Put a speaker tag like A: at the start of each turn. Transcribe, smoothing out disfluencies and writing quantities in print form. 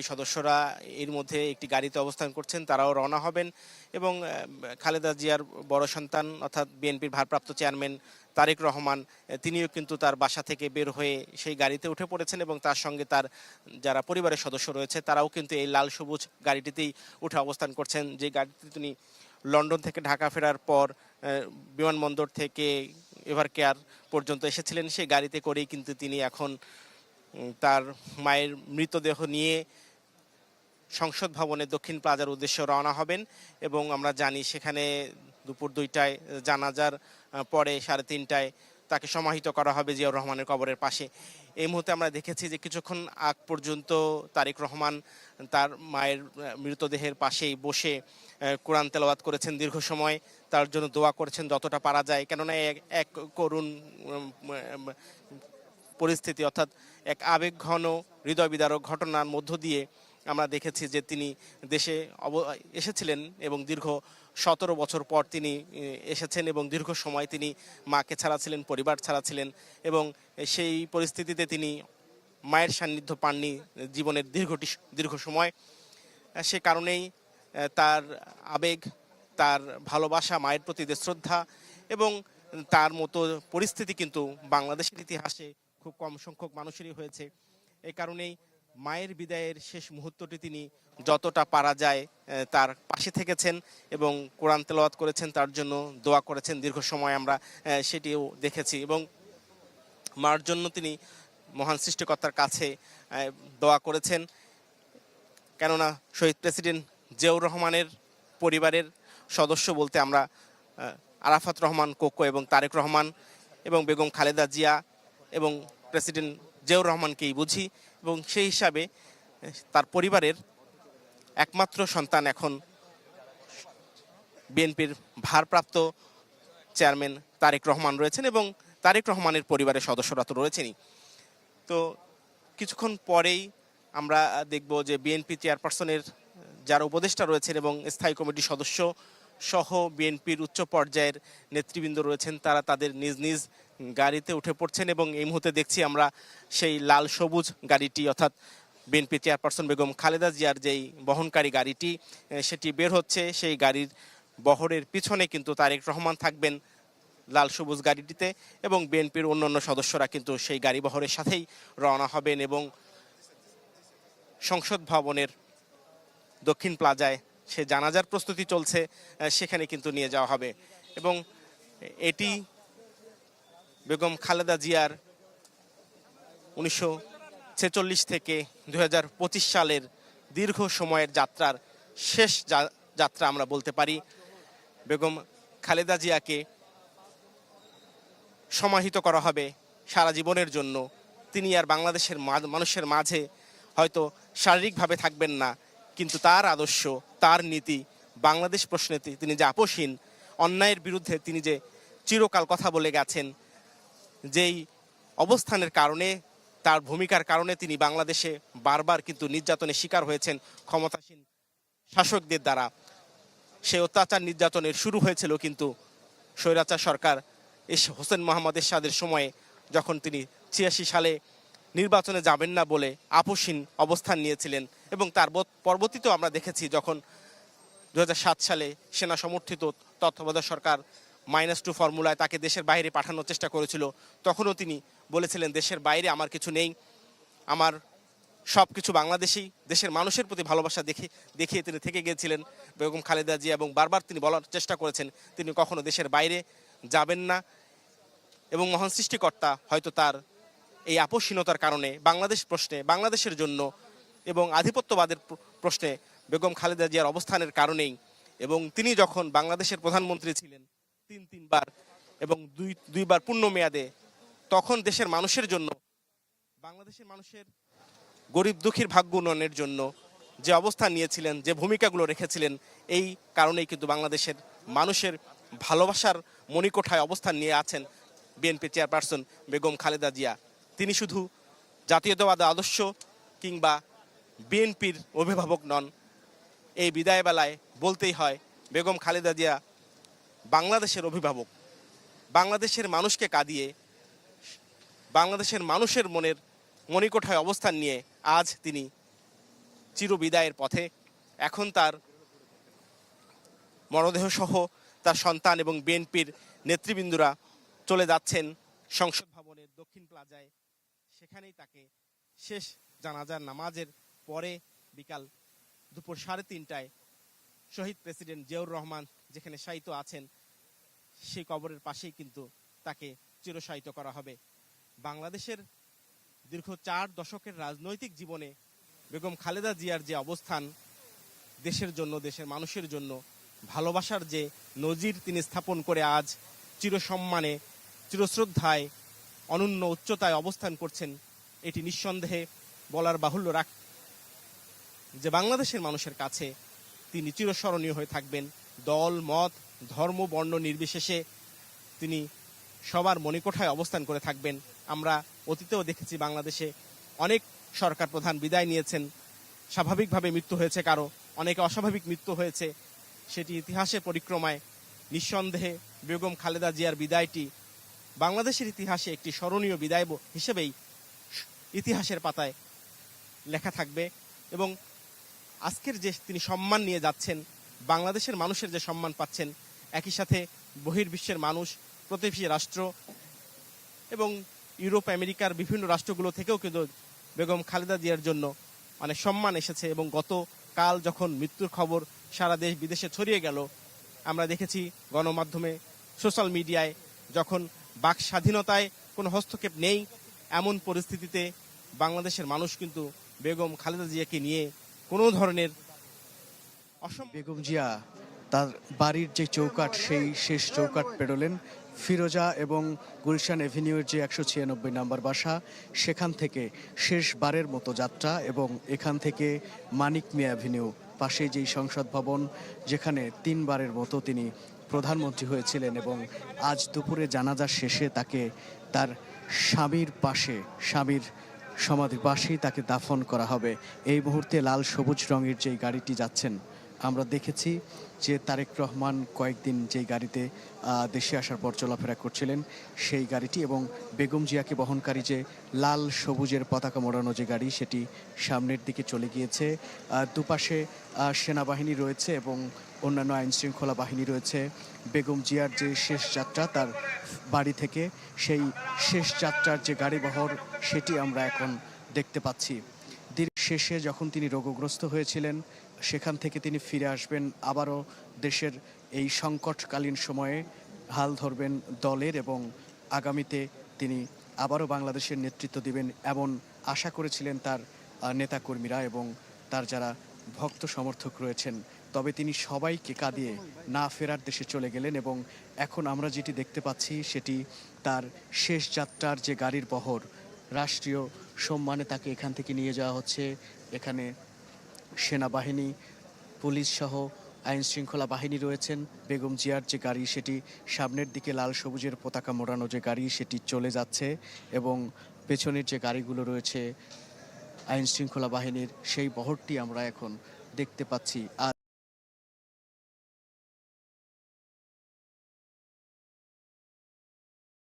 A: সদস্যরা এর মধ্যে একটি গাড়িতে অবস্থান করছেন, তারাও রওনা হবেন এবং খালেদা জিয়ার বড় সন্তান অর্থাৎ বিএনপির ভারপ্রাপ্ত চেয়ারম্যান তারেক রহমান তিনিও কিন্তু তার বাসা থেকে বের হয়ে সেই গাড়িতে উঠে পড়েছেন এবং তার সঙ্গে তার যারা পরিবারের সদস্য রয়েছে তারাও কিন্তু এই লাল সবুজ গাড়িটিতেই উঠে অবস্থান করছেন। যে গাড়িতে তিনি লন্ডন থেকে ঢাকা ফেরার পর বিমানবন্দর থেকে এভার কেয়ার পর্যন্ত এসেছিলেন, সেই গাড়িতে করেই কিন্তু তিনি এখন তার মায়ের মৃতদেহ নিয়ে সংসদ ভবনে দক্ষিণ প্লাজার উদ্দেশ্যে রওনা হবেন এবং আমরা জানি সেখানে দুপুর 2টায় জানাজার পরে 3:30টায় তাকে সমাহিত করা হবে জিয়াউর রহমানের কবরের পাশে। এই মুহূর্তে আমরা দেখেছি যে কিছুক্ষণ আগ পর্যন্ত তারেক রহমান তার মায়ের মৃতদেহের পাশেই বসে কোরআন তেলাওয়াত করেছেন দীর্ঘ সময়, তার জন্য দোয়া করেছেন যতটা পারা যায়, কেননা এক করুণ পরিস্থিতি অর্থাৎ এক আবেগঘন হৃদয় বিদারক ঘটনার মধ্য দিয়ে আমরা দেখেছি যে তিনি দেশে এসেছিলেন এবং দীর্ঘ 17 বছর পর তিনি এসেছেন এবং দীর্ঘ সময় তিনি মাকে ছাড়া ছিলেন, পরিবার ছাড়া ছিলেন এবং সেই পরিস্থিতিতে তিনি মায়ের সান্নিধ্য পাননি জীবনের দীর্ঘ সময়। সে কারণেই তার আবেগ, তার ভালোবাসা, মায়ের প্রতি শ্রদ্ধা এবং তার মতো পরিস্থিতি কিন্তু বাংলাদেশের ইতিহাসে খুব কম সংখ্যক মানুষেরই হয়েছে। এই কারণেই মায়ের বিদায়ের শেষ মুহূর্তটি তিনি যতটা পারা যায় তার পাশে থেকেছেন এবং কোরআন তেলাওয়াত করেছেন, তার জন্য দোয়া করেছেন দীর্ঘ সময়, আমরা সেটিও দেখেছি এবং মার জন্য তিনি মহান সৃষ্টিকর্তার কাছে দোয়া করেছেন। কেননা শহীদ প্রেসিডেন্ট জিয়াউর রহমানের পরিবারের সদস্য বলতে আমরা আরাফাত রহমান কোকো এবং তারেক রহমান এবং বেগম খালেদা জিয়া এবং প্রেসিডেন্ট জিয়াউর রহমানকেই বুঝি এবং সেই হিসাবে তার পরিবারের একমাত্র সন্তান এখন বিএনপির ভারপ্রাপ্ত চেয়ারম্যান তারেক রহমান রয়েছেন এবং তারেক রহমানের পরিবারের সদস্যরা তো রয়েছেনই। তো কিছুক্ষণ পরেই আমরা দেখব যে বিএনপি চেয়ারপারসনের যারা উপদেষ্টা রয়েছেন এবং স্থায়ী কমিটির সদস্য সহ বিএনপির উচ্চ পর্যায়ের নেতৃবৃন্দ রয়েছেন, তারা তাদের নিজ নিজ গাড়িতে উঠে পড়ছেন এবং এই মুহূর্তে দেখছি আমরা সেই লাল সবুজ গাড়িটি অর্থাৎ বিএনপি চেয়ারপারসন বেগম খালেদা জিয়ার যেই বহনকারী গাড়িটি সেটি বের হচ্ছে। সেই গাড়ির বহরের পিছনে কিন্তু তারেক রহমান থাকবেন লাল সবুজ গাড়িটিতে এবং বিএনপির অন্যান্য সদস্যরা কিন্তু সেই গাড়ি বহরের সাথেই রওনা হবেন এবং সংসদ ভবনের দক্ষিণ প্লাজায় সে জানাজার প্রস্তুতি চলছে, সেখানে কিন্তু নিয়ে যাওয়া হবে এবং এটি বেগম খালেদা জিয়ার 1946 থেকে 2025 সালের দীর্ঘ সময়ের যাত্রার শেষ যাত্রা আমরা বলতে পারি। বেগম খালেদা জিয়াকে সমাহিত করা হবে সারা জীবনের জন্য। তিনি আর বাংলাদেশের মানুষের মাঝে হয়তো শারীরিকভাবে থাকবেন না, কিন্তু তার আদর্শ, তার নীতি, বাংলাদেশ প্রশ্নে তিনি যে আপোষহীন, অন্যায়ের বিরুদ্ধে তিনি যে চিরকাল কথা বলে গেছেন, যেই অবস্থানের কারণে, তার ভূমিকার কারণে তিনি বাংলাদেশে বারবার কিন্তু নির্যাতনের শিকার হয়েছেন ক্ষমতাসীন শাসকদের দ্বারা। সে অত্যাচার নির্যাতনের শুরু হয়েছিল কিন্তু স্বৈরাচার সরকার হোসেন মোহাম্মদ এরশাদের সময়ে, যখন তিনি 86 সালে নির্বাচনে যাবেন না বলে আপোষহীন অবস্থান নিয়েছিলেন এবং তার পরবর্তীতেও আমরা দেখেছি যখন 2007 সালে সেনা সমর্থিত তত্ত্বাবধায়ক সরকার -2 ফর্মুলায় তাকে দেশের বাইরে পাঠানোর চেষ্টা করেছিল, তখনও তিনি বলেছিলেন দেশের বাইরে আমার কিছু নেই, আমার সব কিছু বাংলাদেশেই, দেশের মানুষের প্রতি ভালোবাসা দেখিয়ে তিনি থেকে গিয়েছিলেন বেগম খালেদা জিয়া এবং বারবার তিনি বলার চেষ্টা করেছেন তিনি কখনো দেশের বাইরে যাবেন না এবং মহান সৃষ্টিকর্তা হয়তো তার এই আপোষহীনতার কারণে বাংলাদেশ প্রশ্নে, বাংলাদেশের জন্য এবং আধিপত্যবাদের প্রশ্নে বেগম খালেদা জিয়ার অবস্থানের কারণেই এবং তিনি যখন বাংলাদেশের প্রধানমন্ত্রী ছিলেন তিনবার এবং দুইবার পূর্ণ মেয়াদে, তখন দেশের মানুষের জন্য, বাংলাদেশের মানুষের গরিব দুঃখীর ভাগ্য উন্নয়নের জন্য যে অবস্থান নিয়েছিলেন, যে ভূমিকাগুলো রেখেছিলেন, এই কারণেই কিন্তু বাংলাদেশের মানুষের ভালোবাসার মণিকোঠায় অবস্থান নিয়ে আছেন বিএনপি চেয়ারপারসন বেগম খালেদা জিয়া। তিনি শুধু জাতীয়তাবাদী আদর্শ কিংবা বিএনপির অভিভাবক নন, এই বিদায় বেলায় বলতেই হয় বেগম খালেদা জিয়া বাংলাদেশের অভিভাবক। বাংলাদেশের মানুষকে কাঁদিয়ে, বাংলাদেশের মানুষের মনের মণিকোঠায় অবস্থান নিয়ে আজ তিনি চিরবিদায়ের পথে। এখন তার মরদেহ সহ তার সন্তান এবং বিএনপির নেতৃবৃন্দরা চলে যাচ্ছেন সংসদ ভবনের দক্ষিণ প্লাজায়। সেখানেই তাকে শেষ জানাজার নামাজের পরে বিকাল দুপুর 3:30টায় শহীদ প্রেসিডেন্ট জিয়াউর রহমান যেখানে শায়িত আছেন সেই কবরের পাশেই কিন্তু তাকে চিরশায়িত করা হবে। বাংলাদেশের দীর্ঘ 4 দশকের রাজনৈতিক জীবনে বেগম খালেদা জিয়ার যে অবস্থান, দেশের জন্য, দেশের মানুষের জন্য ভালোবাসার যে নজির তিনি স্থাপন করে আজ চিরসম্মানে, চিরশ্রদ্ধায়, অনন্য উচ্চতায় অবস্থান করছেন, এটি নিঃসন্দেহে বলার বাহুল্য যে বাংলাদেশের মানুষের কাছে তিনি চিরস্মরণীয় হয়ে থাকবেন। দল, মত, ধর্ম, বর্ণ নির্বিশেষে তিনি সবার মণিকোঠায় অবস্থান করে থাকবেন। আমরা অতীতেও দেখেছি বাংলাদেশে অনেক সরকার প্রধান বিদায় নিয়েছেন, স্বাভাবিকভাবে মৃত্যু হয়েছে, কারো অনেকে অস্বাভাবিক মৃত্যু হয়েছে। সেটি ইতিহাসের পরিক্রমায় নিঃসন্দেহে বেগম খালেদা জিয়ার বিদায়টি বাংলাদেশের ইতিহাসে একটি স্মরণীয় বিদায় হিসেবেই ইতিহাসের পাতায় লেখা থাকবে। এবং আজকের যে তিনি সম্মান নিয়ে যাচ্ছেন, বাংলাদেশের মানুষের যে সম্মান পাচ্ছেন, একই সাথে বহির্বিশ্বের মানুষ, প্রতিবেশী রাষ্ট্র এবং ইউরোপ আমেরিকার বিভিন্ন রাষ্ট্রগুলো থেকেও কিন্তু বেগম খালেদা জিয়ার জন্য অনেক সম্মান এসেছে। এবং গতকাল যখন মৃত্যুর খবর সারা দেশ বিদেশে ছড়িয়ে গেল, আমরা দেখেছি গণমাধ্যমে, সোশ্যাল মিডিয়ায়, যখন বাক স্বাধীনতায় কোনো হস্তক্ষেপ নেই এমন পরিস্থিতিতে বাংলাদেশের মানুষ কিন্তু বেগম খালেদা জিয়াকে নিয়ে কোনো ধরনের
B: বেগম জিয়া তার বাড়ির যে চৌকাঠ, সেই শেষ চৌকাঠ পেরোলেন। ফিরোজা এবং গুলশান এভিনিউর যে 196 নম্বর বাসা, সেখান থেকে শেষবারের মতো যাত্রা। এবং এখান থেকে মানিক মিয়া অ্যাভিনিউ পাশে যেই সংসদ ভবন, যেখানে 3বারের মতো তিনি প্রধানমন্ত্রী হয়েছিলেন। এবং আজ দুপুরে জানাজা শেষে তাকে তার স্বামীর পাশে, স্বামীর সমাধির পাশেই তাকে দাফন করা হবে। এই মুহূর্তে লাল সবুজ রঙের যেই গাড়িটি যাচ্ছেন, আমরা দেখেছি যে তারেক রহমান কয়েকদিন যেই গাড়িতে দেশে আসার পর চলাফেরা করছিলেন, সেই গাড়িটি, এবং বেগম জিয়াকে বহনকারী যে লাল সবুজের পতাকা মোড়ানো যে গাড়ি, সেটি সামনের দিকে চলে গিয়েছে। দুপাশে সেনাবাহিনী রয়েছে এবং অন্যান্য আইনশৃঙ্খলা বাহিনী রয়েছে। বেগম জিয়ার যে শেষ যাত্রা তার বাড়ি থেকে, সেই শেষ যাত্রার যে গাড়িবহর, সেটি আমরা এখন দেখতে পাচ্ছি। দিন শেষে যখন তিনি রোগগ্রস্ত হয়েছিলেন, সেখান থেকে তিনি ফিরে আসবেন, আবারও দেশের এই সংকটকালীন সময়ে হাল ধরবেন দলের, এবং আগামীতে তিনি আবারও বাংলাদেশের নেতৃত্ব দিবেন এমন আশা করেছিলেন তার নেতাকর্মীরা এবং তার যারা ভক্ত সমর্থক রয়েছেন। তবে তিনি সবাইকে কাঁদিয়ে না ফেরার দেশে চলে গেলেন। এবং এখন আমরা যেটি দেখতে পাচ্ছি, সেটি তার শেষ যাত্রার যে গাড়ির বহর, রাষ্ট্রীয় সম্মানে তাকে এখান থেকে নিয়ে যাওয়া হচ্ছে। এখানে সেনাবাহিনী, পুলিশ সহ আইন শৃঙ্খলা বাহিনী রয়েছেন। বেগম জিয়ার যে গাড়ি, সেটি সামনের দিকে লাল সবুজের পতাকা মোড়ানো যে গাড়ি, সেটি চলে যাচ্ছে। এবং পেছনের যে গাড়িগুলো রয়েছে আইন শৃঙ্খলা বাহিনীর, সেই বহরটি আমরা এখন দেখতে পাচ্ছি। আজ